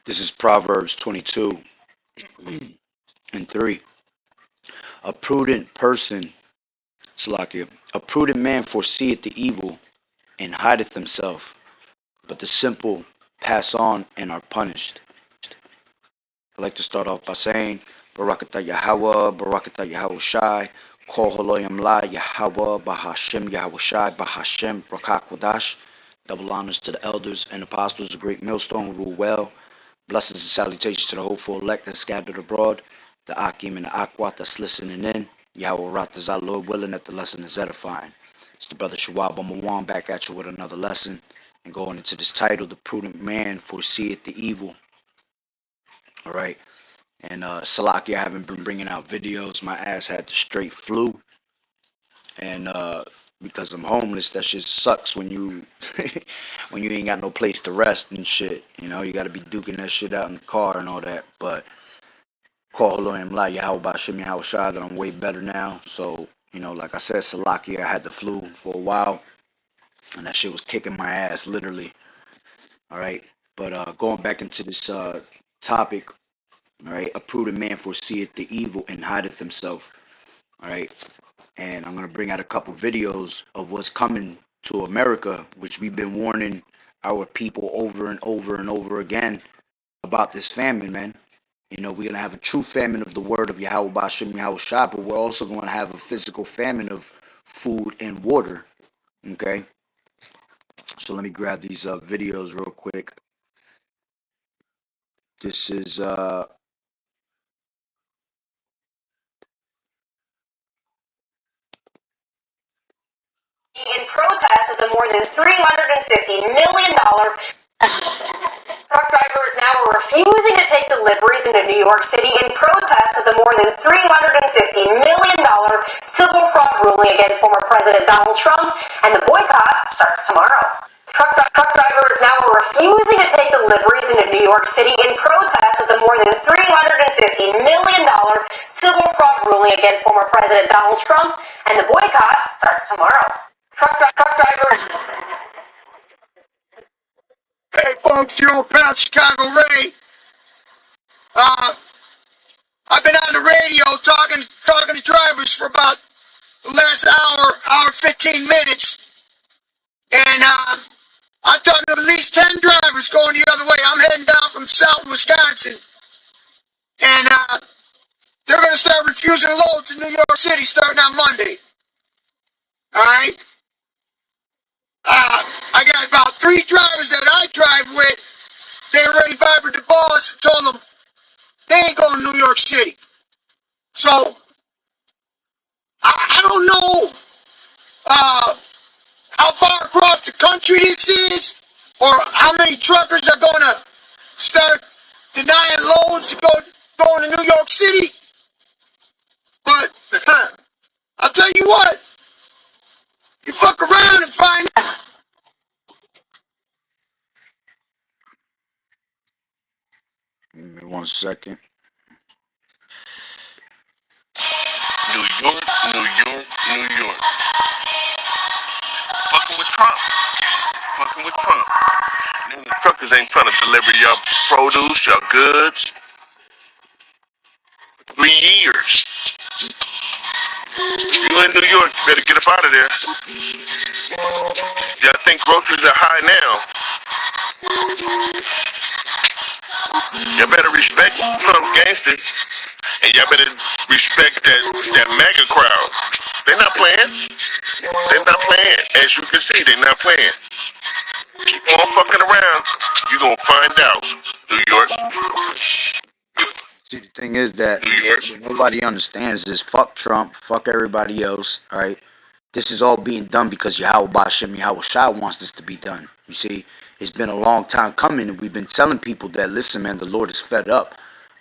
This is Proverbs 22 and 3. A prudent person, Salakia, a prudent man foreseeth the evil and hideth himself, but the simple pass on and are punished. I'd like to start off by saying, Barakatah Yahawah, Barakatah Yahawashi, Kol Haloyam La Yahawah, Bahashem Yahawashi, Bahashem Brakakwadash. Double honors to the elders and apostles of Great Millstone who rule well. Blessings and salutations to the hopeful elect that's scattered abroad, the Akim and the Akwat that's listening in. Yahweh Rat our Lord willing that the lesson is edifying. It's the brother Shawab Amawan back at you with another lesson and going into this title, The Prudent Man Foreseeth the Evil. Alright, and Salaki, I haven't been bringing out videos. My ass had the straight flu, and because I'm homeless, that shit sucks when you when you ain't got no place to rest and shit. You know, you gotta be duking that shit out in the car and all that. But call him like Yahweh Bashim Yahweh Shai that I'm way better now. So, you know, like I said, Salaki, I had the flu for a while, and that shit was kicking my ass literally. Alright. But going back into this topic, alright, a prudent man foreseeth the evil and hideth himself. Alright. And I'm going to bring out a couple videos of what's coming to America, which we've been warning our people over and over and over again about this famine, man. You know, we're going to have a true famine of the word of Yahweh Bashim Yahweh Shah, but we're also going to have a physical famine of food and water. Okay? So let me grab these videos real quick. This is in protest of the more than $350 million truck drivers now are refusing to take deliveries into New York City in protest of the more than $350 million civil fraud ruling against former President Donald Trump, and the boycott starts tomorrow. Truck drivers now are refusing to take deliveries into New York City in protest of the more than $350 million civil fraud ruling against former President Donald Trump, and the boycott starts tomorrow. Truck drivers. Hey folks, you're on past Chicago Ray. I've been on the radio talking to drivers for about the last hour 15 minutes, and I talked to at least 10 drivers going the other way. I'm heading down from South Wisconsin, and they're going to start refusing loads in New York City starting on Monday. All right. I got about 3 drivers that I drive with. They already vibered the boss and told them they ain't going to New York City. So I don't know how far across the country this is, or how many truckers are going to start denying loads to going to New York City. But I'll tell you what, you fuck around and find out. give me 1 second. New York, New York, New York. Fucking with Trump. Fucking with Trump. And the truckers ain't trying to deliver your produce, your goods. 3 years. If you in New York, you better get up out of there. Y'all think groceries are high now. Y'all better respect Trump gangsters. And y'all better respect that MAGA crowd. They're not playing. They're not playing. As you can see, they're not playing. Keep on fucking around. You're going to find out. New York. See, the thing is that New York. what nobody understands is fuck Trump, fuck everybody else, alright? This is all being done because Yahweh Bashim Yahweh Shai wants this to be done. You see, it's been a long time coming, and we've been telling people that, listen, man, the Lord is fed up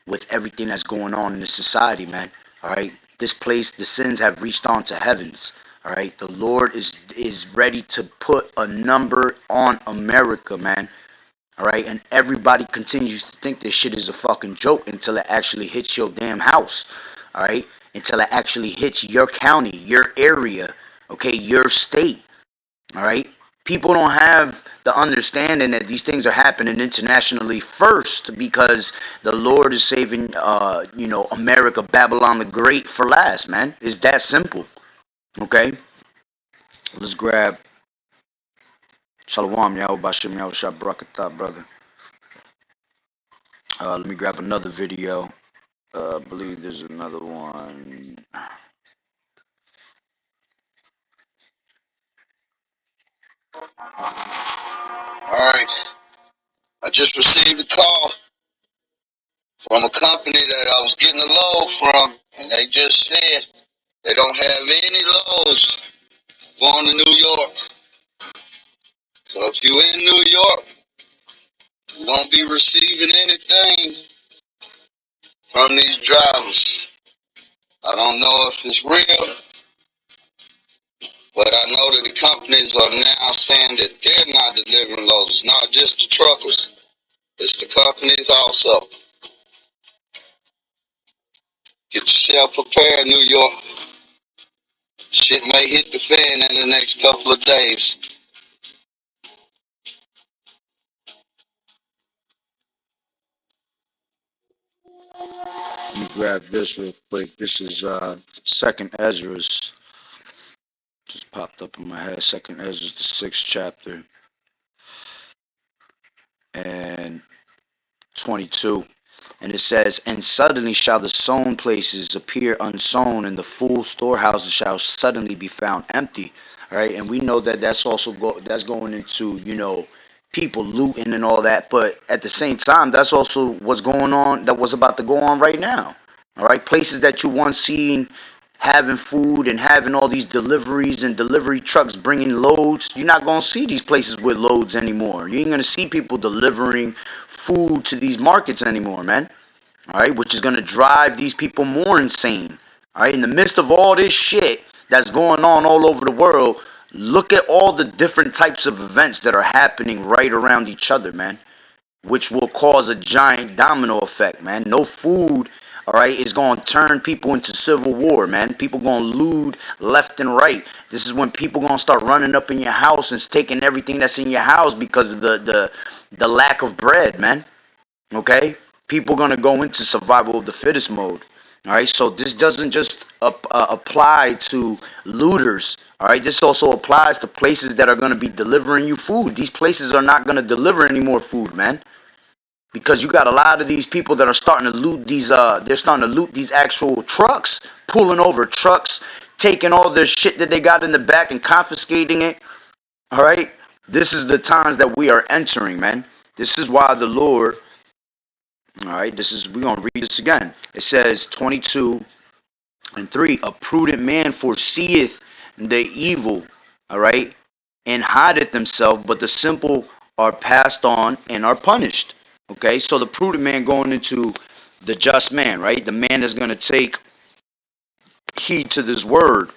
with everything that's going on in this society, man. Alright? This place, the sins have reached on to heavens. Alright? The Lord is ready to put a number on America, man. Alright, and everybody continues to think this shit is a fucking joke until it actually hits your damn house. Alright, until it actually hits your county, your area, okay, your state. Alright, People don't have the understanding that these things are happening internationally first, because the Lord is saving, America, Babylon the Great for last, man. It's that simple. Okay? Let's grab Shalom, Yahweh Bashim, Yahweh Shah Barakatah, brother. Let me grab another video. I believe there's another one. Alright. I just received a call from a company that I was getting a load from, and they just said they don't have any loads going to New York. So if you're in New York, you won't be receiving anything from these drivers. I don't know if it's real, but I know that the companies are now saying that they're not delivering loads. It's not just the truckers, it's the companies also. Get yourself prepared, New York. Shit may hit the fan in the next couple of days. Let me grab this real quick. This is Second Ezra's. Just popped up in my head. Second Ezra's, the 6th chapter, and 22. And it says, "And suddenly shall the sown places appear unsown, and the full storehouses shall suddenly be found empty." All right, and we know that that's also that's going into, people looting and all that. But at the same time, that's also what's going on. That was about to go on right now. All right, places that you once seen having food and having all these deliveries and delivery trucks bringing loads, you're not going to see these places with loads anymore. You ain't going to see people delivering food to these markets anymore, man. All right, which is going to drive these people more insane. All right, in the midst of all this shit that's going on all over the world, look at all the different types of events that are happening right around each other, man, which will cause a giant domino effect, man. No food, all right, is going to turn people into civil war, man. People going to loot left and right. This is when people going to start running up in your house and taking everything that's in your house because of the lack of bread, man. Okay? People going to go into survival of the fittest mode. All right, so this doesn't just apply to looters. All right, this also applies to places that are going to be delivering you food. These places are not going to deliver any more food, man, because you got a lot of these people that are starting to loot these. They're starting to loot these actual trucks, pulling over trucks, taking all their shit that they got in the back and confiscating it. All right, this is the times that we are entering, man. This is why the Lord. All right, we're going to read this again. It says 22:3, "A prudent man foreseeth the evil," all right, "and hideth himself, but the simple are passed on and are punished." Okay, so the prudent man going into the just man, right? The man that's going to take heed to this word,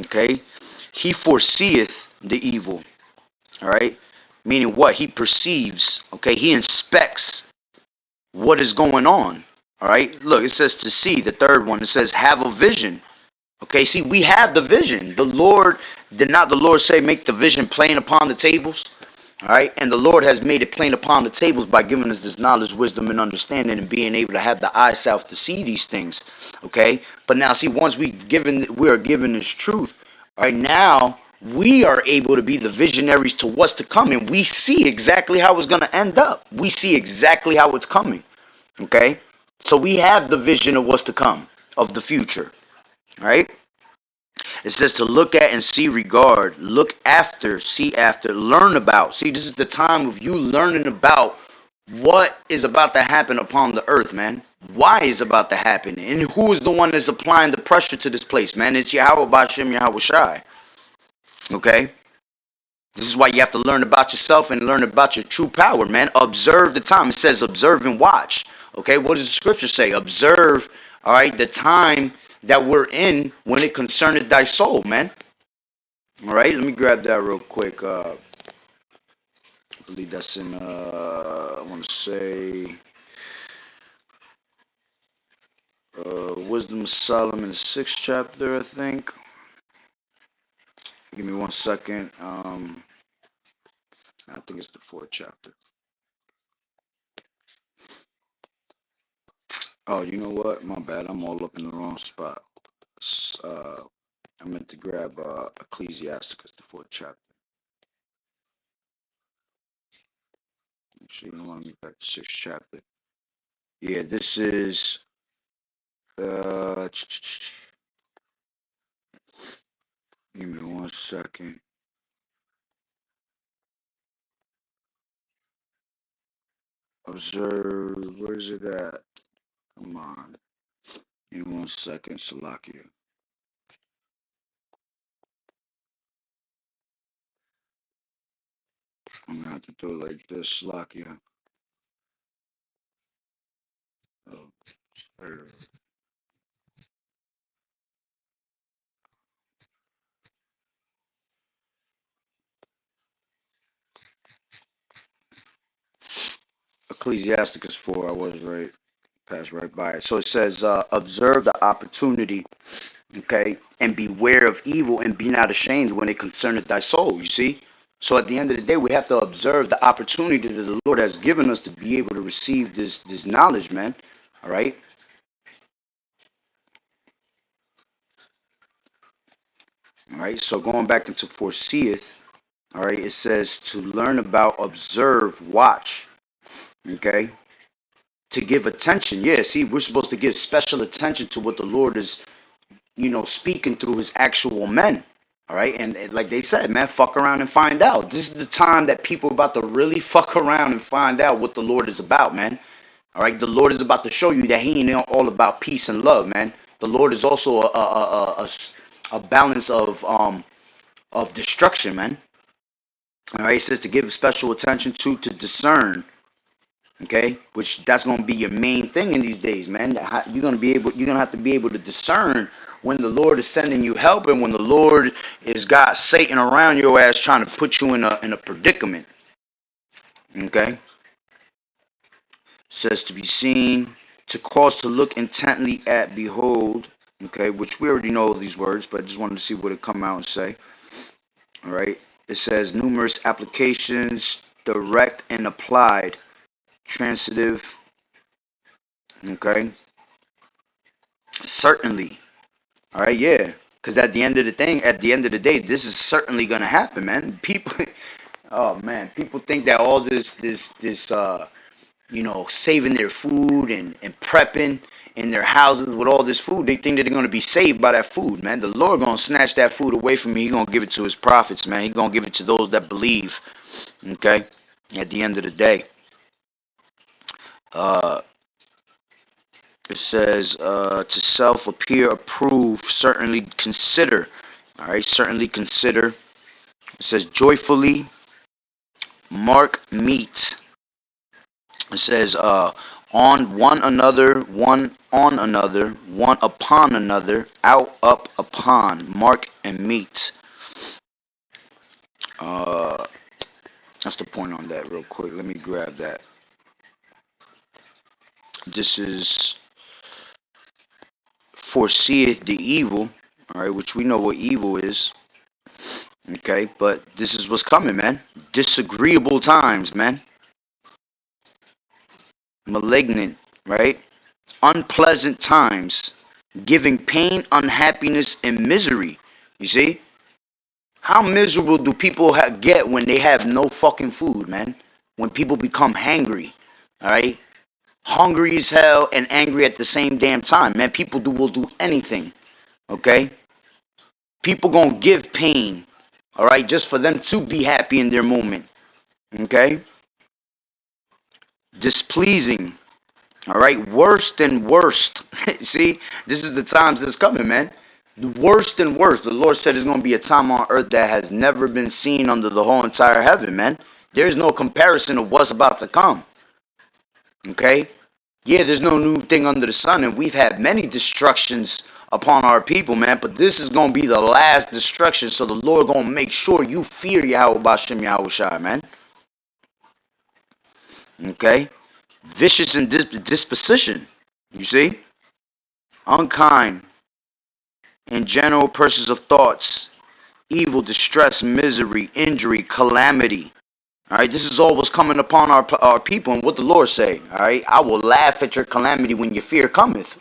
okay? He foreseeth the evil, all right? Meaning what? He perceives, okay? He inspects what is going on. All right, look, it says to see. The third one, it says have a vision. Okay, see, we have the vision. The Lord, did not the Lord say make the vision plain upon the tables? All right, and the Lord has made it plain upon the tables by giving us this knowledge, wisdom, and understanding, and being able to have the eyesight to see these things. Okay, but now see, once we are given this truth, all right, now we are able to be the visionaries to what's to come, and we see exactly how it's going to end up. We see exactly how it's coming. Okay, so we have the vision of what's to come, of the future. Right? It says to look at and see, regard, look after, see after, learn about. See, this is the time of you learning about what is about to happen upon the earth, man. Why is about to happen, and who is the one that's applying the pressure to this place, man? It's Yahweh Bashim, Yahweh Shai. Okay? This is why you have to learn about yourself and learn about your true power, man. Observe the time. It says observe and watch. Okay, what does the scripture say? Observe, all right, the time that we're in when it concerneth thy soul, man. All right, let me grab that real quick. I believe that's in, I want to say, Wisdom of Solomon, the 6th chapter, I think. Give me 1 second. think it's the 4th chapter. Oh, you know what? My bad. I'm all up in the wrong spot. I meant to grab Ecclesiasticus, the 4th chapter. Actually, you don't want me back to 6th chapter. Yeah, this is give me 1 second. Observe, where's it at? Come on. Give me 1 second, Salakia. I'm gonna have to do it like this, Salakia. Observe. Ecclesiasticus 4, I was right. Passed right by it. So it says, observe the opportunity, okay, and beware of evil, and be not ashamed when it concerneth thy soul. You see? So at the end of the day, we have to observe the opportunity that the Lord has given us to be able to receive this knowledge, man. All right? All right, so going back into Forseeth, all right, it says to learn about, observe, watch, okay, to give attention. Yeah, see, we're supposed to give special attention to what the Lord is, speaking through his actual men. All right, and like they said, man, fuck around and find out. This is the time that people are about to really fuck around and find out what the Lord is about, man. All right, the Lord is about to show you that he ain't all about peace and love, man. The Lord is also a balance of destruction, man. All right, it says to give special attention to discern, okay, which that's going to be your main thing in these days, man. You're going to have to be able to discern when the Lord is sending you help and when the Lord is got Satan around your ass trying to put you in a predicament. Okay, it says to be seen, to cause to look intently at, behold, okay, which we already know these words, but I just wanted to see what it come out and say. All right, it says numerous applications, direct and applied, transitive, okay, certainly. All right, yeah, because at the end of the day, this is certainly gonna happen, man. People, oh man, people think that all this saving their food and prepping in their houses with all this food, they think that they're gonna be saved by that food, man. The Lord gonna snatch that food away from me. He gonna give it to his prophets, man. He gonna give it to those that believe. Okay, at the end of the day, it says to self appear, approve, certainly consider. All right, certainly consider. It says joyfully mark meet. It says on one another, one on another, one upon another, out up upon, mark and meet. That's the point on that real quick. Let me grab that. This is foreseeth the evil, all right, which we know what evil is. Okay, but this is what's coming, man. Disagreeable times, man. Malignant, right? Unpleasant times, giving pain, unhappiness, and misery. You see? How miserable do people get when they have no fucking food, man? When people become hangry, all right? Hungry as hell and angry at the same damn time, man. People will do anything, okay? People gonna give pain, all right, just for them to be happy in their moment, okay? Displeasing, all right, worse than worst. See, this is the times that's coming, man. Worse than worst. The Lord said there's going to be a time on earth that has never been seen under the whole entire heaven, man. There's no comparison of what's about to come. Okay? Yeah, there's no new thing under the sun, and we've had many destructions upon our people, man, but this is going to be the last destruction, so the Lord going to make sure you fear Yahweh Bashem Yahushai, man. Okay? Vicious in disposition, you see? Unkind, in general, persons of thoughts, evil, distress, misery, injury, calamity. All right, this is all what's coming upon our people, and what the Lord say. All right, I will laugh at your calamity when your fear cometh.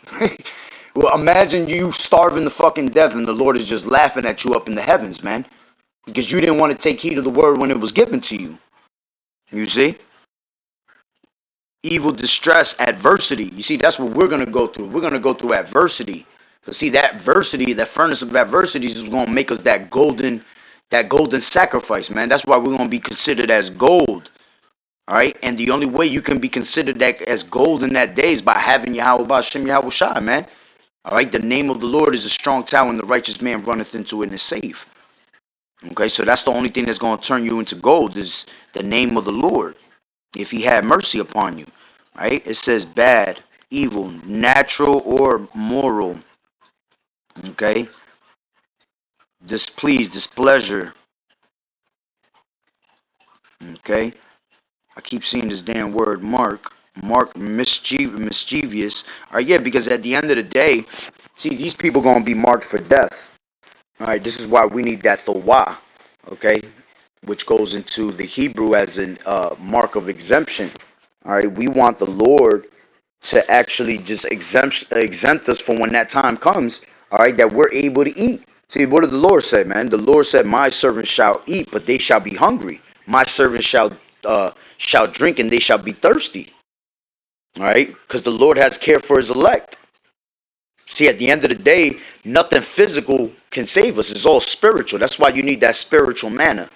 Well, imagine you starving to fucking death, and the Lord is just laughing at you up in the heavens, man, because you didn't want to take heed of the word when it was given to you. You see, evil, distress, adversity. You see, that's what we're gonna go through. We're gonna go through adversity. Cause see, that adversity, that furnace of adversities, is gonna make us that golden sacrifice, man. That's why we're gonna be considered as gold. All right, and the only way you can be considered that as gold in that day is by having YAHAWAH'S, man. All right, the name of the Lord is a strong tower, and the righteous man runneth into it and is safe. Okay, so that's the only thing that's going to turn you into gold is the name of the Lord, if he had mercy upon you. Right? It says bad, evil, natural or moral. Okay, displeased, displeasure. Okay, I keep seeing this damn word mark, mischievous. All right, yeah, because at the end of the day, see, these people going to be marked for death. All right, this is why we need that thawah, okay, which goes into the Hebrew as a mark of exemption. All right, we want the Lord to actually just exempt us from when that time comes. All right, that we're able to eat. See, what did the Lord say, man? The Lord said, "My servants shall eat, but they shall be hungry. My servants shall drink, and they shall be thirsty." All right, because the Lord has care for his elect. See, at the end of the day, nothing physical can save us. It's all spiritual. That's why you need that spiritual manna.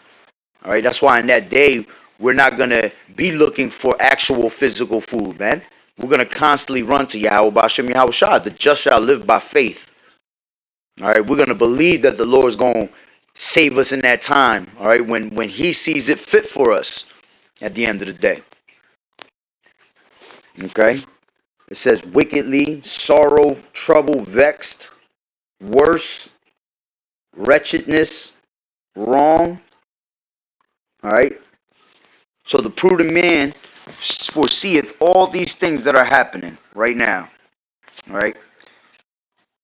All right, that's why in that day, we're not going to be looking for actual physical food, man. We're going to constantly run to YAHAWAH'S. The just shall live by faith. All right, we're going to believe that the Lord is going to save us in that time. All right, when he sees it fit for us at the end of the day. Okay. It says wickedly, sorrow, trouble, vexed, worse, wretchedness, wrong. All right. So the prudent man foreseeth all these things that are happening right now. All right.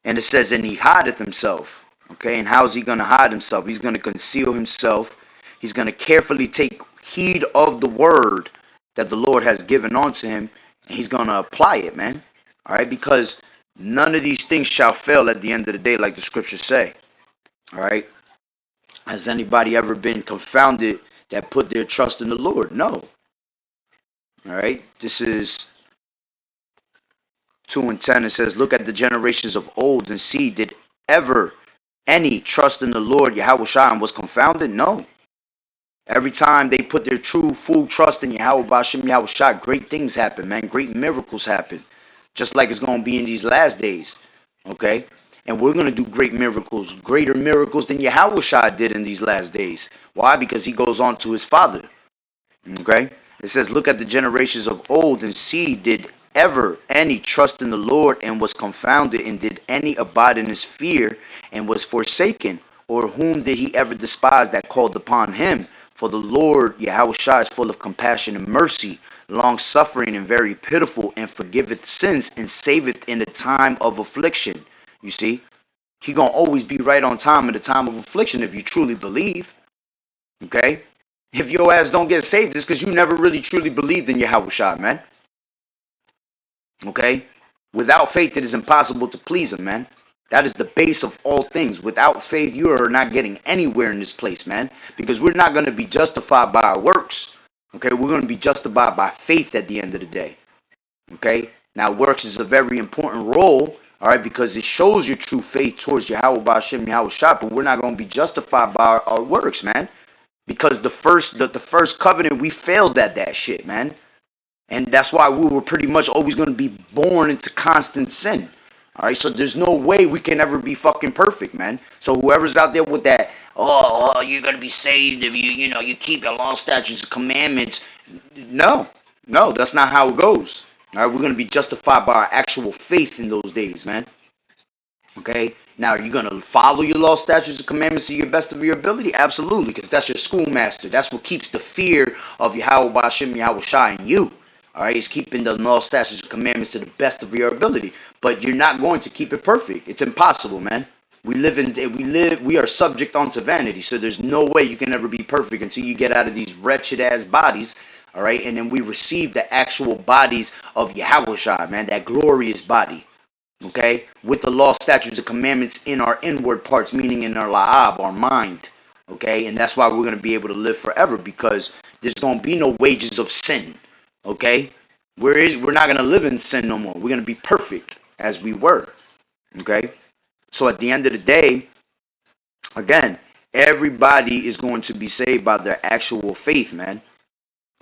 And it says, and he hideth himself. Okay. And how is he going to hide himself? He's going to conceal himself. He's going to carefully take heed of the word that the Lord has given unto him. And he's going to apply it, man. All right. Because none of these things shall fail at the end of the day, like the scriptures say. All right. Has anybody ever been confounded that put their trust in the Lord? No. All right. This is 2:10. It says, look at the generations of old and see, did ever any trust in the Lord YAHAWAH and was confounded? No. Every time they put their true full trust in YAHAWAH, great things happen, man. Great miracles happen. Just like it's going to be in these last days. Okay. And we're going to do great miracles, greater miracles than YAHAWAH did in these last days. Why? Because he goes on to his Father. Okay? It says, look at the generations of old and see, did ever any trust in the Lord and was confounded, and did any abide in his fear and was forsaken? Or whom did he ever despise that called upon him? For the Lord YAHAWAH is full of compassion and mercy, long-suffering and very pitiful, and forgiveth sins and saveth in the time of affliction. You see, he gonna always be right on time in the time of affliction if you truly believe. Okay? If your ass don't get saved, it's because you never really truly believed in YAHAWAH, man. Okay? Without faith, it is impossible to please him, man. That is the base of all things. Without faith, you are not getting anywhere in this place, man. Because we're not going to be justified by our works. Okay? We're going to be justified by faith at the end of the day. Okay? Now, works is a very important role. All right, because it shows your true faith towards YAHAWAH, but we're not going to be justified by our works, man. Because the first covenant, we failed at that shit, man. And that's why we were pretty much always going to be born into constant sin. All right, so there's no way we can ever be fucking perfect, man. So whoever's out there with that, oh, you're going to be saved if you keep your law, statutes, and commandments. No, that's not how it goes. All right, we're going to be justified by our actual faith in those days, man. Okay, now are you going to follow your law, statutes, and commandments to your best of your ability? Absolutely, because that's your schoolmaster. That's what keeps the fear of YAHAWAH in you. All right, it's keeping the law, statutes, and commandments to the best of your ability. But you're not going to keep it perfect. It's impossible, man. We are subject unto vanity. So there's no way you can ever be perfect until you get out of these wretched ass bodies. All right, and then we receive the actual bodies of Yahawashi, man, that glorious body. Okay, with the law, statutes, and commandments in our inward parts, meaning in our la'ab, our mind. Okay, and that's why we're going to be able to live forever, because there's going to be no wages of sin. Okay, we're not going to live in sin no more. We're going to be perfect as we were. Okay, so at the end of the day, again, everybody is going to be saved by their actual faith, man.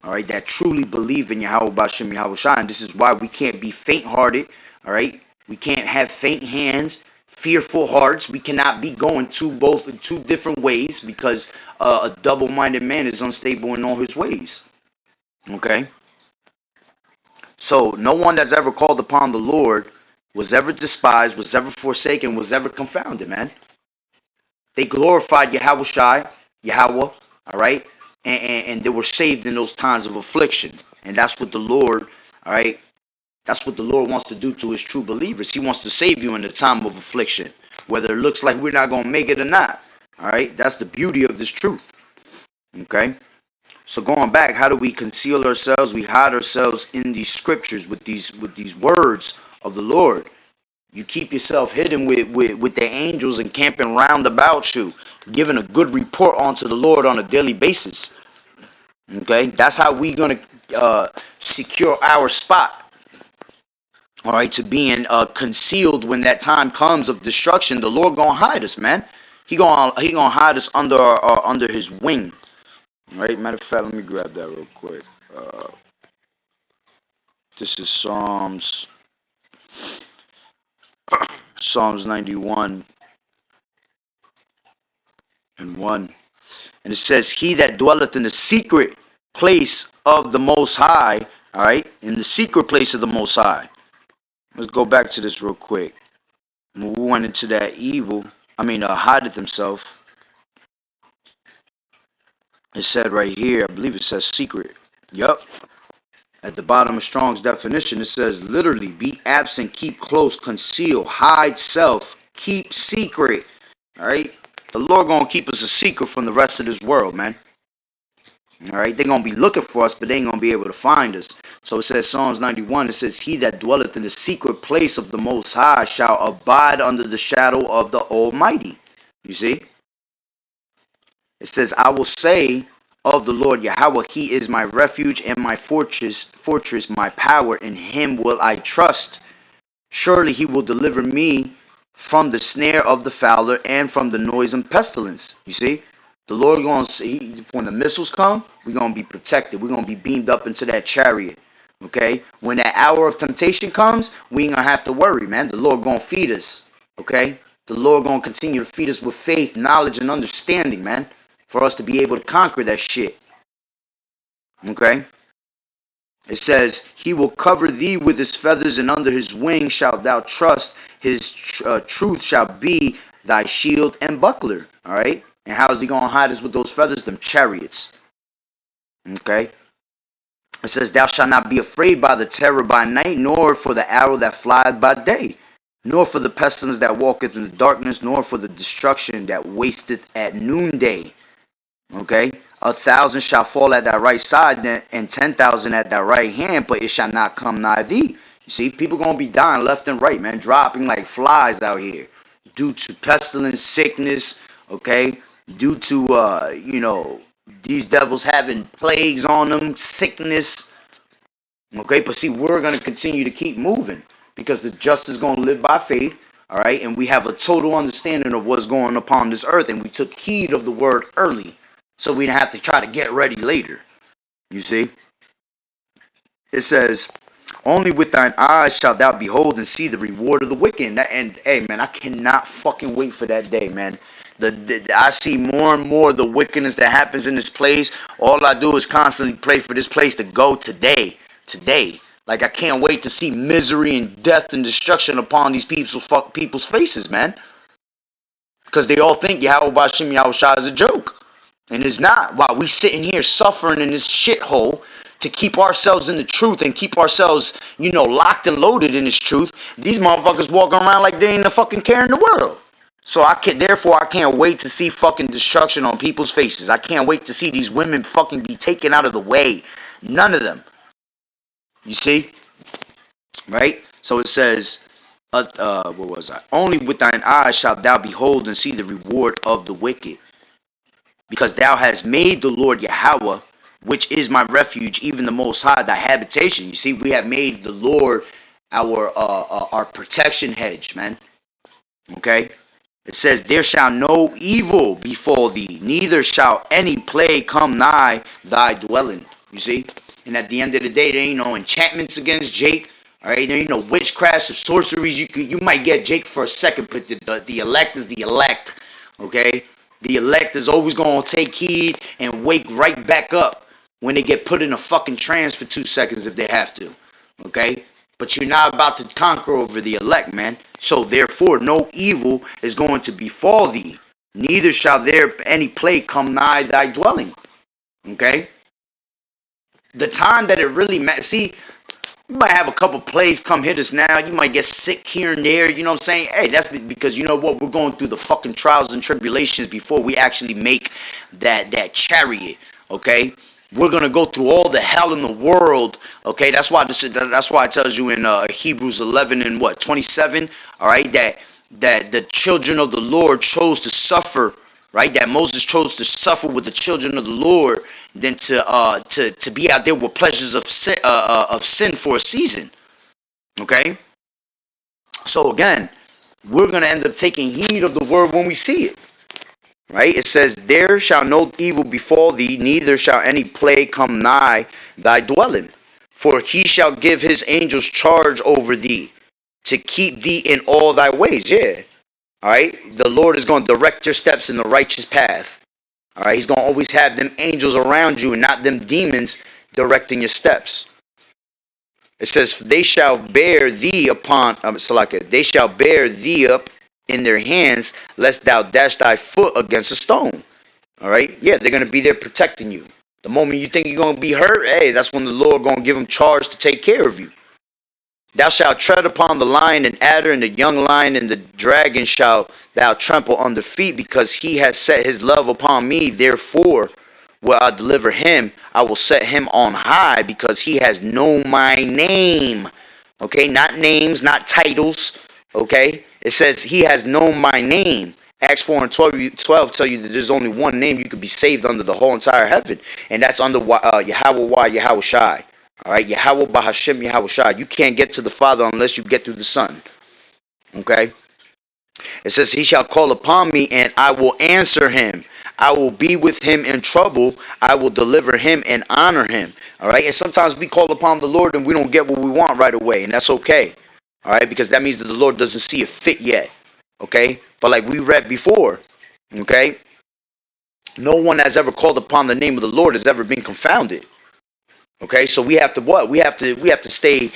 All right, that truly believe in Yahweh Bashem Yahawashi. And this is why we can't be faint-hearted. All right, we can't have faint hands, fearful hearts. We cannot be going two different ways, because a double-minded man is unstable in all his ways. Okay, so no one that's ever called upon the Lord was ever despised, was ever forsaken, was ever confounded, man. They glorified Yahawashi, Yahweh, all right, and they were saved in those times of affliction. And that's what the Lord, all right, that's what the Lord wants to do to his true believers. He wants to save you in the time of affliction, whether it looks like we're not going to make it or not. All right, that's the beauty of this truth. Okay, so going back, how do we conceal ourselves? We hide ourselves in these scriptures with these words of the Lord. You keep yourself hidden with the angels encamping round about you, giving a good report unto the Lord on a daily basis. Okay, that's how we gonna secure our spot. All right, to being concealed when that time comes of destruction. The Lord gonna hide us, man. He gonna hide us under his wing. All right, matter of fact, let me grab that real quick. This is Psalms 91 and 1. And it says, he that dwelleth in the secret place of the Most High, all right, in the secret place of the Most High. Let's go back to this real quick. When we went into that hideth himself. It said right here, I believe it says secret. Yup. At the bottom of Strong's definition, it says literally, be absent, keep close, conceal, hide self, keep secret. All right. The Lord gonna keep us a secret from the rest of this world, man. All right. They're gonna be looking for us, but they ain't gonna be able to find us. So it says Psalms 91. It says, he that dwelleth in the secret place of the Most High shall abide under the shadow of the Almighty. You see? It says, I will say of the Lord Yahweh, he is my refuge and my fortress, my power. In him will I trust. Surely he will deliver me from the snare of the fowler and from the noisome pestilence. You see, the Lord going to see, when the missiles come, we're going to be protected. We're going to be beamed up into that chariot. Okay, when that hour of temptation comes, we ain't going to have to worry, man. The Lord going to feed us. Okay, the Lord going to continue to feed us with faith, knowledge, and understanding, man, for us to be able to conquer that shit. Okay, it says, he will cover thee with his feathers, and under his wings shalt thou trust. His truth shall be thy shield and buckler. All right, and how is he going to hide us with those feathers? Them chariots. Okay, it says, thou shalt not be afraid by the terror by night, nor for the arrow that flieth by day, nor for the pestilence that walketh in the darkness, nor for the destruction that wasteth at noonday. Okay, 1,000 shall fall at thy right side, and 10,000 at thy right hand, but it shall not come nigh thee. You see, people gonna be dying left and right, man, dropping like flies out here due to pestilence, sickness. Okay, due to these devils having plagues on them, sickness. Okay, but see, we're gonna continue to keep moving because the just is gonna live by faith. All right, and we have a total understanding of what's going upon this earth, and we took heed of the word early, so we didn't have to try to get ready later. You see? It says, only with thine eyes shalt thou behold and see the reward of the wicked. And hey, man, I cannot fucking wait for that day, man. I see more and more the wickedness that happens in this place. All I do is constantly pray for this place to go today. Like, I can't wait to see misery and death and destruction upon these people's faces, man. Because they all think Yahweh Bashem Yahawashi is a joke. And it's not. While we sitting here suffering in this shithole to keep ourselves in the truth and keep ourselves, locked and loaded in this truth, these motherfuckers walking around like they ain't a fucking care in the world. So therefore I can't wait to see fucking destruction on people's faces. I can't wait to see these women fucking be taken out of the way. None of them. You see? Right? So it says, what was I? Only with thine eyes shalt thou behold and see the reward of the wicked. Because thou hast made the Lord Yahweh, which is my refuge, even the Most High, thy habitation. You see, we have made the Lord our protection hedge, man. Okay? It says, there shall no evil befall thee, neither shall any plague come nigh thy dwelling. You see? And at the end of the day, there ain't no enchantments against Jake. All right? There ain't no witchcrafts or sorceries. You might get Jake for a second, but the elect is the elect. Okay? The elect is always going to take heed and wake right back up when they get put in a fucking trance for 2 seconds if they have to. Okay? But you're not about to conquer over the elect, man. So therefore, no evil is going to befall thee. Neither shall there any plague come nigh thy dwelling. Okay? The time that it really matters. See, you might have a couple plays come hit us now. You might get sick here and there. You know what I'm saying? Hey, that's because you know what? We're going through the fucking trials and tribulations before we actually make that chariot. Okay? We're gonna go through all the hell in the world. Okay? That's why it tells you in Hebrews 11 and 27. All right? That the children of the Lord chose to suffer. Right? That Moses chose to suffer with the children of the Lord than to be out there with pleasures of sin for a season. Okay? So again, we're going to end up taking heed of the word when we see it. Right? It says, there shall no evil befall thee, neither shall any plague come nigh thy dwelling. For he shall give his angels charge over thee, to keep thee in all thy ways. Yeah. All right? The Lord is going to direct your steps in the righteous path. All right, he's going to always have them angels around you and not them demons directing your steps. It says, they shall bear thee they shall bear thee up in their hands, lest thou dash thy foot against a stone. All right, yeah, they're going to be there protecting you. The moment you think you're going to be hurt, hey, that's when the Lord going to give them charge to take care of you. Thou shalt tread upon the lion and adder, and the young lion and the dragon shalt thou trample under feet, because he has set his love upon me. Therefore will I deliver him. I will set him on high, because he has known my name. Okay, not names, not titles. Okay, it says he has known my name. Acts 4 and 12 tell you that there's only one name you could be saved under the whole entire heaven, and that's under YAHAWAH'S. All right, Yahweh Bahashem Yahweh. You can't get to the Father unless you get through the Son. Okay? It says, he shall call upon me, and I will answer him. I will be with him in trouble. I will deliver him and honor him. All right? And sometimes we call upon the Lord and we don't get what we want right away, and that's okay. All right? Because that means that the Lord doesn't see it fit yet. Okay? But like we read before, okay? No one has ever called upon the name of the Lord has ever been confounded. Okay, so we have to what? We have to stay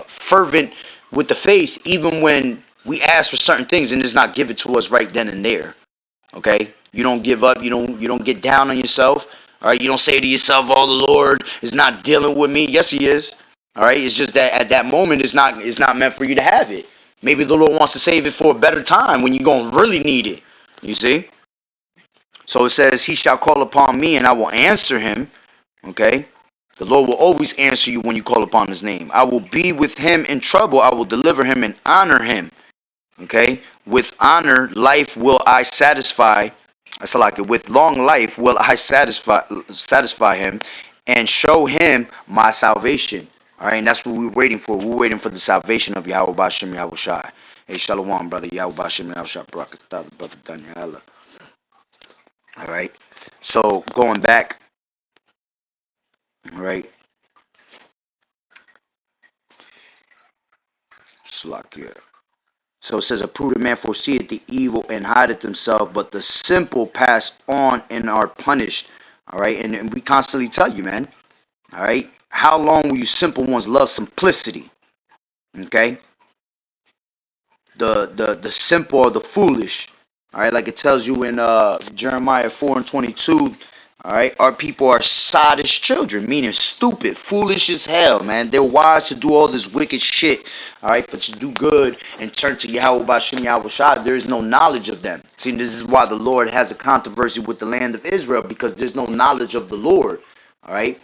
fervent with the faith, even when we ask for certain things and it's not given to us right then and there. Okay, you don't give up. You don't get down on yourself. All right, you don't say to yourself, "Oh, the Lord is not dealing with me." Yes, He is. All right, it's just that at that moment, it's not meant for you to have it. Maybe the Lord wants to save it for a better time when you're gonna really need it. You see. So it says, "He shall call upon me, and I will answer him." Okay, the Lord will always answer you when you call upon his name. I will be with him in trouble. I will deliver him and honor him. Okay, with honor, life will I satisfy. That's like it. With long life will I satisfy him and show him my salvation. All right, and that's what we're waiting for. We're waiting for the salvation of Yahweh Bashem Yahweh Shai. Hey, Shalom, brother. Yahweh Bashem Yahweh Shai. Brother Daniel. All right, so going back. All right. Slakia. So it says, a prudent man foreseeth the evil and hideth himself, but the simple pass on and are punished. All right. And we constantly tell you, man. All right. How long will you simple ones love simplicity? Okay. The simple or the foolish. All right. Like it tells you in Jeremiah 4 and 22. Alright, our people are sottish children, meaning stupid, foolish as hell, man. They're wise to do all this wicked shit, alright, but to do good and turn to YAHAWAH'S, there is no knowledge of them. See, this is why the Lord has a controversy with the land of Israel, because there's no knowledge of the Lord, alright.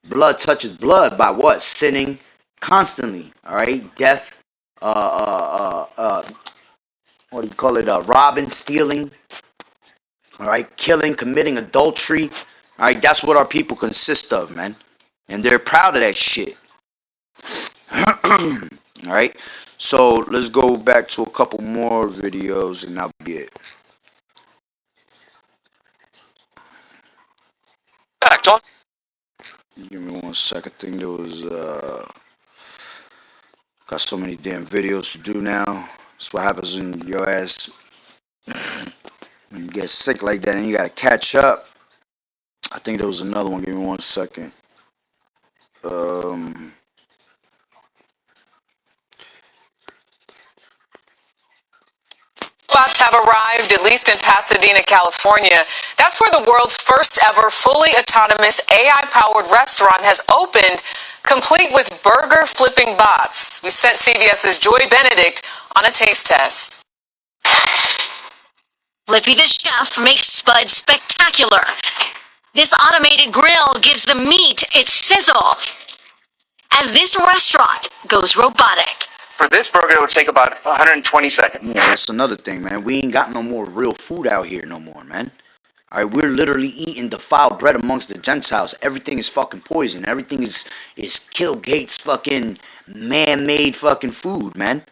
Blood touches blood by what? Sinning constantly, alright. Death, what do you call it? Robbing, stealing, alright, killing, committing adultery. Alright, that's what our people consist of, man. And they're proud of that shit. Alright, so let's go back to a couple more videos and that'll be it. Back on. Give me 1 second. I think there was got so many damn videos to do now. That's what happens when your ass when you get sick like that and you gotta catch up. I think there was another one. Give me 1 second. Robots have arrived, at least in Pasadena, California. That's where the world's first ever fully autonomous AI-powered restaurant has opened, complete with burger flipping bots. We sent CBS's Joy Benedict on a taste test. Flippy the chef makes Spud spectacular. This automated grill gives the meat its sizzle as this restaurant goes robotic. For this burger, it would take about 120 seconds. Yeah, that's another thing, man. We ain't got no more real food out here no more, man. Alright, we're literally eating defiled bread amongst the Gentiles. Everything is fucking poison. Everything is Kill Gates fucking man-made fucking food, man.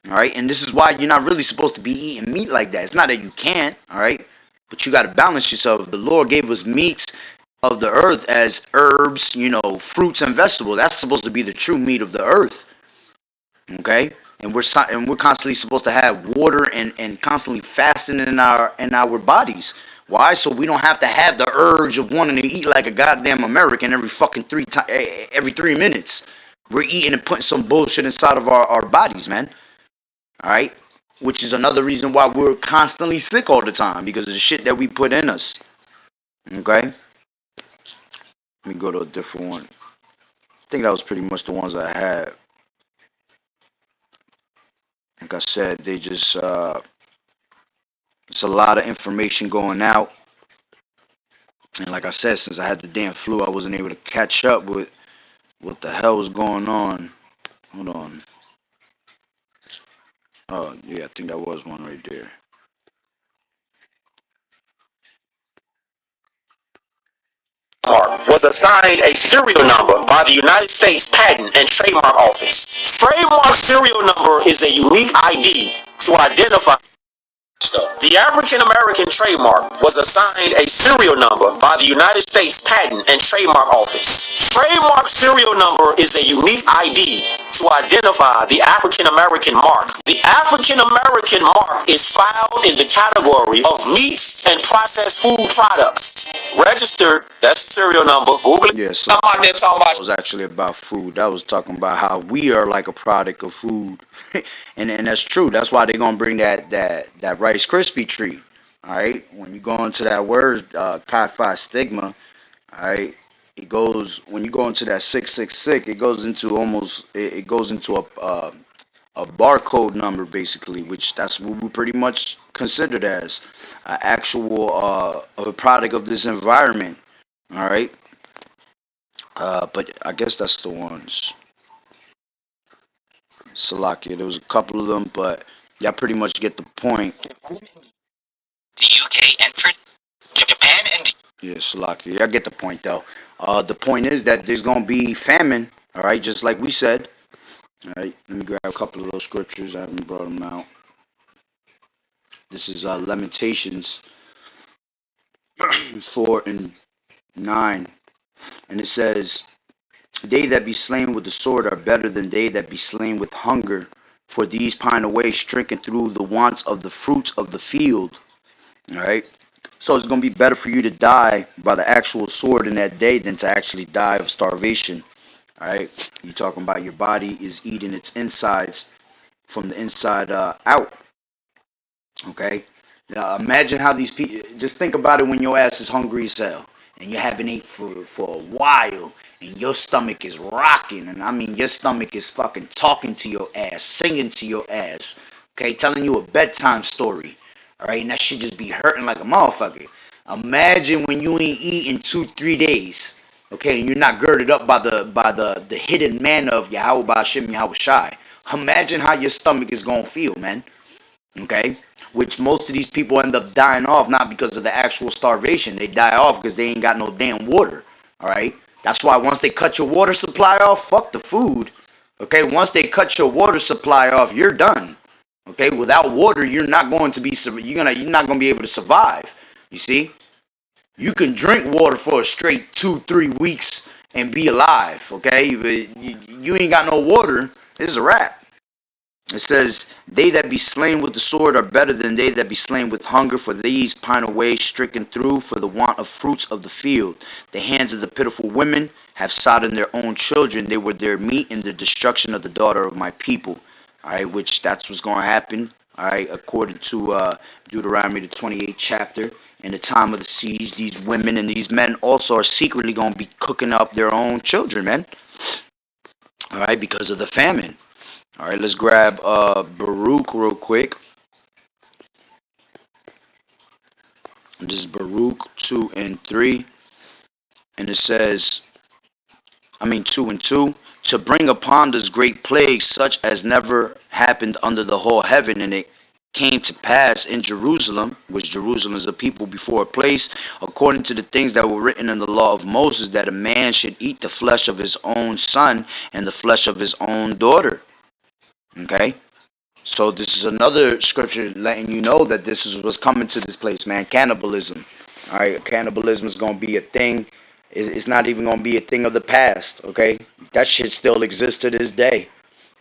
Alright, and this is why you're not really supposed to be eating meat like that. It's not that you can't, alright? But you gotta balance yourself. The Lord gave us meats of the earth as herbs, you know, fruits and vegetables. That's supposed to be the true meat of the earth. Okay, and we're constantly supposed to have water and constantly fasting in our bodies. Why? So we don't have to have the urge of wanting to eat like a goddamn American every fucking 3 minutes. We're eating and putting some bullshit inside of our bodies, man. All right, which is another reason why we're constantly sick all the time, because of the shit that we put in us. Okay, let me go to a different one. I think that was pretty much the ones I had. Like I said, they just it's a lot of information going out, and like I said, since I had the damn flu, I wasn't able to catch up with what the hell was going on. Hold on. Oh yeah, I think that was one right there. Was assigned a serial number by the United States Patent and Trademark Office. Trademark serial number is a unique ID to identify. The African American trademark was assigned a serial number by the United States Patent and Trademark Office. Trademark serial number is a unique ID to identify the African American mark. The African American mark is filed in the category of meats and processed food products. Registered, that's serial number. Google it. Yeah, so that was actually about food. That was talking about how we are like a product of food. and that's true. That's why they're gonna bring that Rice Krispie treat. Alright? When you go into that word, Chi Phi stigma, alright, it goes, when you go into that 666, it goes into almost, it goes into a barcode number basically, which that's what we pretty much considered as an actual of a product of this environment. All right, but I guess that's the ones. Salakia, there was a couple of them, but y'all pretty much get the point. The UK entered Japan and Yeah, Salakia, y'all get the point though. The point is that there's gonna be famine. All right, just like we said. All right, let me grab a couple of those scriptures. I haven't brought them out. This is Lamentations 4 and 9. And it says, they that be slain with the sword are better than they that be slain with hunger, for these pine away, stricken through the wants of the fruits of the field. All right. So it's going to be better for you to die by the actual sword in that day than to actually die of starvation. All right. You're talking about your body is eating its insides from the inside out. Okay. Imagine how these people. Just think about it when your ass is hungry as hell, and you haven't ate for a while, and your stomach is rocking, and I mean your stomach is fucking talking to your ass, singing to your ass, okay, telling you a bedtime story, all right, and that shit just be hurting like a motherfucker. Imagine when you ain't eaten 2-3 days, okay, and you're not girded up by the hidden manna of YAHAWAH'S. Imagine how your stomach is gonna feel, man. Okay, which most of these people end up dying off not because of the actual starvation. They die off because they ain't got no damn water. All right, that's why once they cut your water supply off, fuck the food. Okay, once they cut your water supply off, you're done. Okay, without water, you're not going to be you're not going to be able to survive. You see, you can drink water for a straight 2-3 weeks and be alive. Okay, but you ain't got no water, it's a wrap. It says, they that be slain with the sword are better than they that be slain with hunger, for these pine away stricken through for the want of fruits of the field. The hands of the pitiful women have sodden their own children. They were their meat in the destruction of the daughter of my people. All right, which that's what's going to happen. All right, according to Deuteronomy, the 28th chapter. In the time of the siege, these women and these men also are secretly going to be cooking up their own children, man. All right, because of the famine. All right, let's grab Baruch real quick. This is Baruch 2 and 3. And it says, 2 and 2. To bring upon this great plague such as never happened under the whole heaven. And it came to pass in Jerusalem, which Jerusalem is a people before a place, according to the things that were written in the law of Moses, that a man should eat the flesh of his own son and the flesh of his own daughter. Okay? So this is another scripture letting you know that this is what's coming to this place, man. Cannibalism. All right, cannibalism is going to be a thing. It's not even going to be a thing of the past, okay? That shit still exists to this day,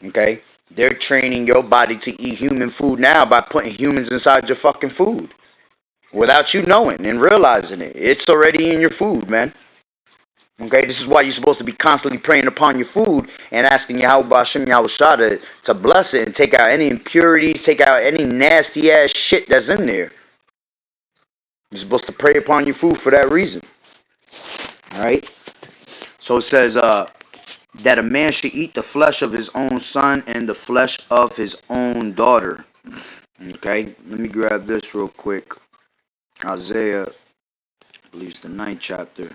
okay? They're training your body to eat human food now by putting humans inside your fucking food without you knowing and realizing it. It's already in your food, man. Okay, this is why you're supposed to be constantly praying upon your food and asking Yahweh to bless it and take out any impurities, take out any nasty ass shit that's in there. You're supposed to pray upon your food for that reason. Alright? So it says that a man should eat the flesh of his own son and the flesh of his own daughter. Okay, let me grab this real quick. Isaiah, I believe it's the 9th chapter.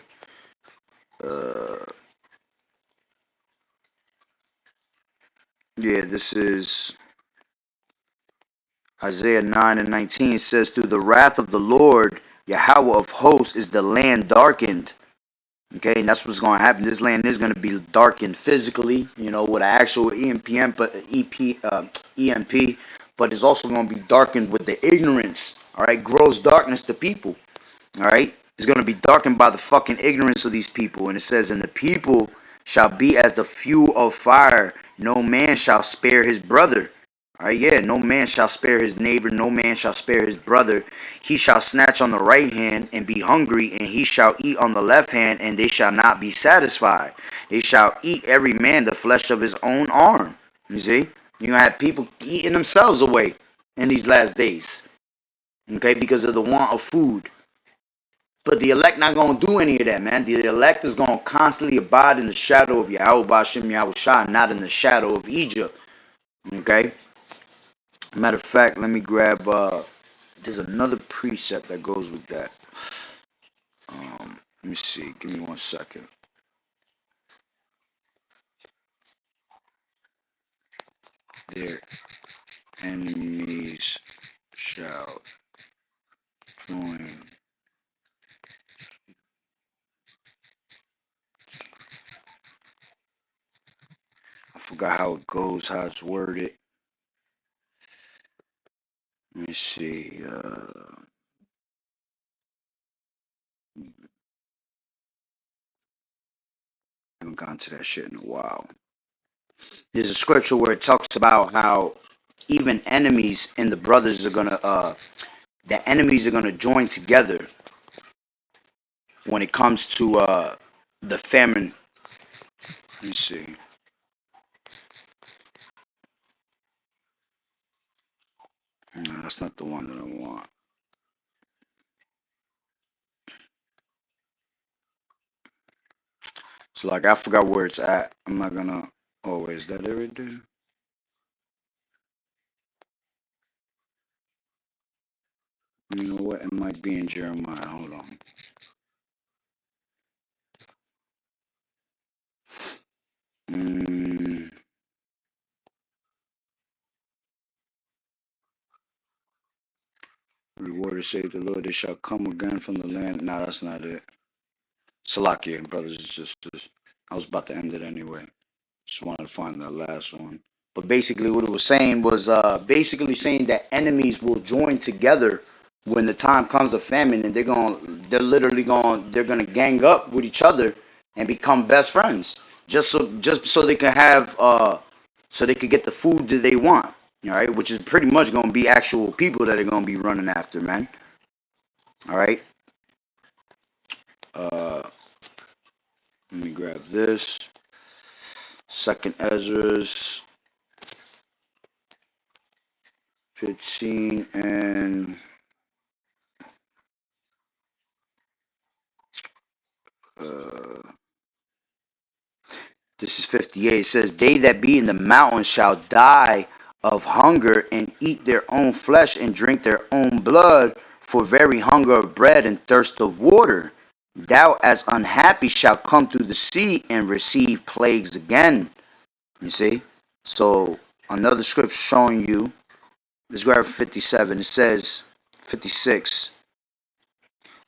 This is Isaiah 9 and 19. Says, through the wrath of the Lord, Yahweh of hosts, is the land darkened. Okay, and that's what's going to happen. This land is going to be darkened physically, with an actual EMP, but it's also going to be darkened with the ignorance. All right, gross darkness to people. All right, it's going to be darkened by the fucking ignorance of these people. And it says, and the people shall be as the fuel of fire. No man shall spare his brother. All right, no man shall spare his neighbor, no man shall spare his brother. He shall snatch on the right hand and be hungry, and he shall eat on the left hand, and they shall not be satisfied. They shall eat every man the flesh of his own arm. You see? You're going to have people eating themselves away in these last days. Okay, because of the want of food. But the elect not going to do any of that, man. The elect is going to constantly abide in the shadow of Yahweh Ba'Shem Yahushua, not in the shadow of Egypt. Okay? Matter of fact, let me grab, there's another precept that goes with that. Let me see, give me 1 second. Their enemies shall join. I forgot how it goes, how it's worded. Let me see, I haven't gone to that shit in a while. There's a scripture where it talks about how even enemies and the brothers are gonna, the enemies are gonna join together when it comes to the famine. Let me see. No, that's not the one that I want. So like I forgot where it's at. I'm not gonna. Oh, wait, is that it right there? You know what? It might be in Jeremiah. Hold on. Reward is save the Lord. They shall come again from the land. Nah, that's not it. Salakia, brothers and sisters. I was about to end it anyway. Just wanted to find that last one. But basically what it was saying was basically saying that enemies will join together when the time comes of famine, and they're gonna gang up with each other and become best friends. Just so they can have so they could get the food that they want. All right, which is pretty much gonna be actual people that are gonna be running after, man. All right. Let me grab this. Second Ezra's 15 and this is 58. It says, "They that be in the mountains shall die of hunger and eat their own flesh and drink their own blood for very hunger of bread and thirst of water. Thou as unhappy shalt come through the sea and receive plagues again." You see? So another scripture showing you. Let's grab 57. It says 56.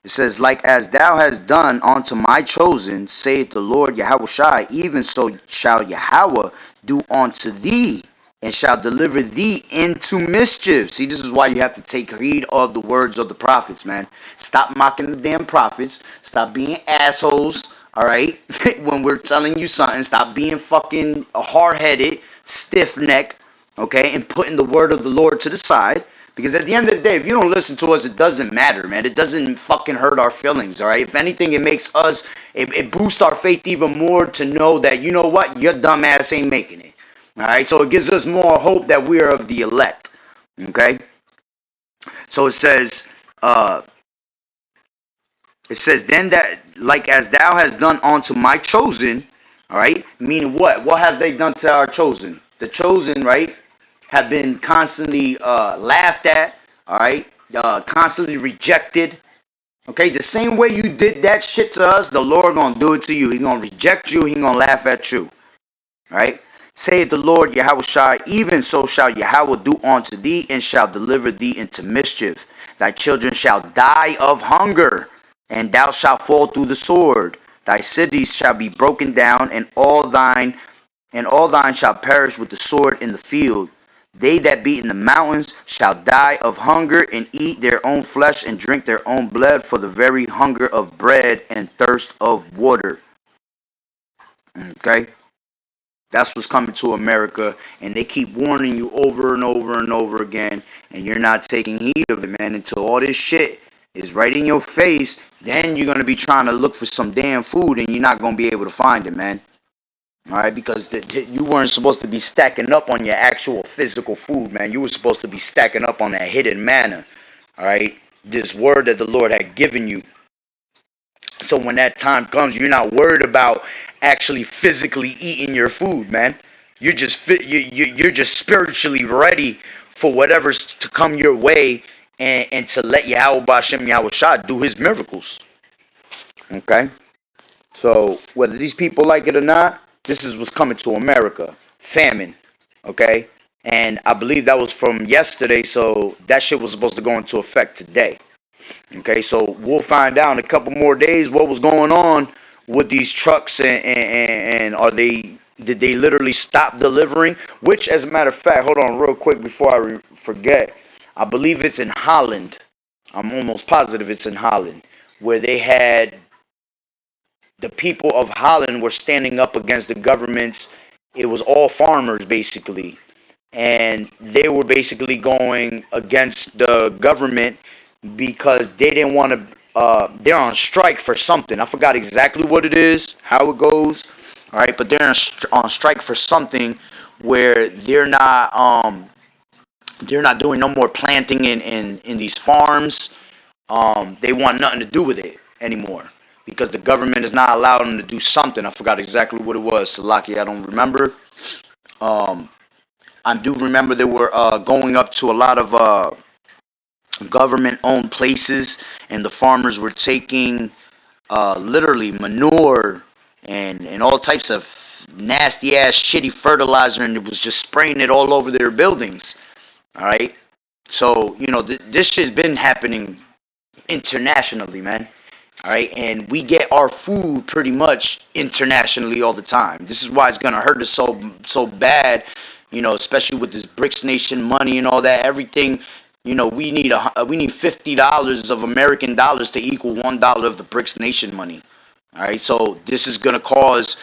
It says, "Like as thou hast done unto my chosen, saith the Lord YAHAWAH'S, even so shall Yahweh do unto thee, and shall deliver thee into mischief." See, this is why you have to take heed of the words of the prophets, man. Stop mocking the damn prophets. Stop being assholes, all right? When we're telling you something, stop being fucking hard-headed, stiff-necked, okay? And putting the word of the Lord to the side. Because at the end of the day, if you don't listen to us, it doesn't matter, man. It doesn't fucking hurt our feelings, all right? If anything, it makes us, it boosts our faith even more to know that, you know what, your dumb ass ain't making it, all right? So it gives us more hope that we are of the elect, okay? So it says, "Then that, like as thou hast done unto my chosen," all right? Meaning what? What has they done to our chosen? The chosen, right, have been constantly laughed at, all right, constantly rejected. Okay, the same way you did that shit to us, the Lord gonna do it to you. He gonna reject you. He gonna laugh at you. All right. Saith the Lord YAHAWAH'S, even so shall Yahweh do unto thee, and shall deliver thee into mischief. Thy children shall die of hunger, and thou shalt fall through the sword. Thy cities shall be broken down, and all thine shall perish with the sword in the field. They that be in the mountains shall die of hunger and eat their own flesh and drink their own blood for the very hunger of bread and thirst of water." Okay? That's what's coming to America, and they keep warning you over and over and over again, and you're not taking heed of it, man. Until all this shit is right in your face, then you're going to be trying to look for some damn food, and you're not going to be able to find it, man. All right, because you weren't supposed to be stacking up on your actual physical food, man. You were supposed to be stacking up on that hidden manna, all right? This word that the Lord had given you. So when that time comes, you're not worried about actually physically eating your food, man. You're just you're just spiritually ready for whatever's to come your way, and to let Yahweh B'Shem Yahweh do his miracles. Okay? So whether these people like it or not, this is what's coming to America. Famine. Okay? And I believe that was from yesterday, so that shit was supposed to go into effect today. Okay, so we'll find out in a couple more days what was going on with these trucks, and did they literally stop delivering? Which, as a matter of fact, hold on real quick before I forget, I believe it's in Holland. I'm almost positive it's in Holland, where they had the people of Holland were standing up against the governments. It was all farmers basically, and they were basically going against the government because they didn't want to. They're on strike for something. I forgot exactly what it is, how it goes. All right, but they're on strike for something where they're not doing no more planting in these farms. They want nothing to do with it anymore. because the government is not allowing them to do something. I forgot exactly what it was. Salaki, I don't remember. I do remember they were going up to a lot of government-owned places, and the farmers were taking literally manure and all types of nasty-ass, shitty fertilizer, and it was just spraying it all over their buildings. All right? So, you know, this shit's been happening internationally, man. All right, and we get our food pretty much internationally all the time. This is why it's gonna hurt us so bad, you know, especially with this BRICS nation money and all that. Everything, you know, we need $50 of American dollars to equal $1 of the BRICS nation money. All right, so this is gonna cause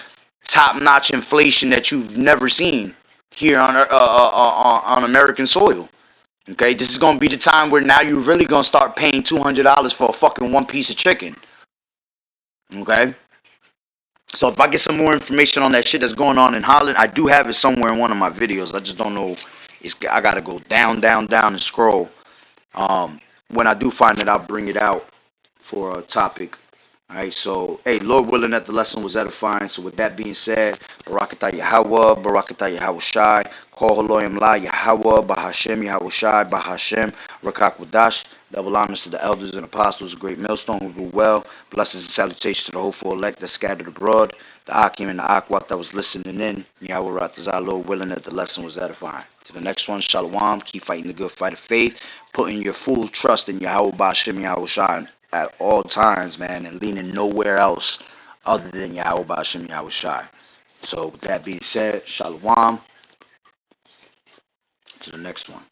top-notch inflation that you've never seen here on American soil. Okay, this is gonna be the time where now you're really gonna start paying $200 for a fucking one piece of chicken. Okay, so if I get some more information on that shit that's going on in Holland, I do have it somewhere in one of my videos. I just don't know. I gotta go down and scroll. When I do find it, I'll bring it out for a topic. Alright, so, hey, Lord willing that the lesson was edifying. So with that being said, Barakatah Yahawah, Barakatah Yahawashi, Call Haloyim La Yahawah, Bahashem Yahawashi, Bahashem, Rakak Wadash. Double honors to the elders and apostles, a great millstone who rule well. Blessings and salutations to the hopeful elect that scattered abroad, the Akim and the Akwat that was listening in. Yahweh Ratazah, Lord willing that the lesson was edifying. To the next one, Shalom, keep fighting the good fight of faith, putting your full trust in Yahweh Bahashem Yahawashi at all times, man, and leaning nowhere else other than Yahweh Ba'ashem Yahawashi. So with that being said, Shalom. To the next one.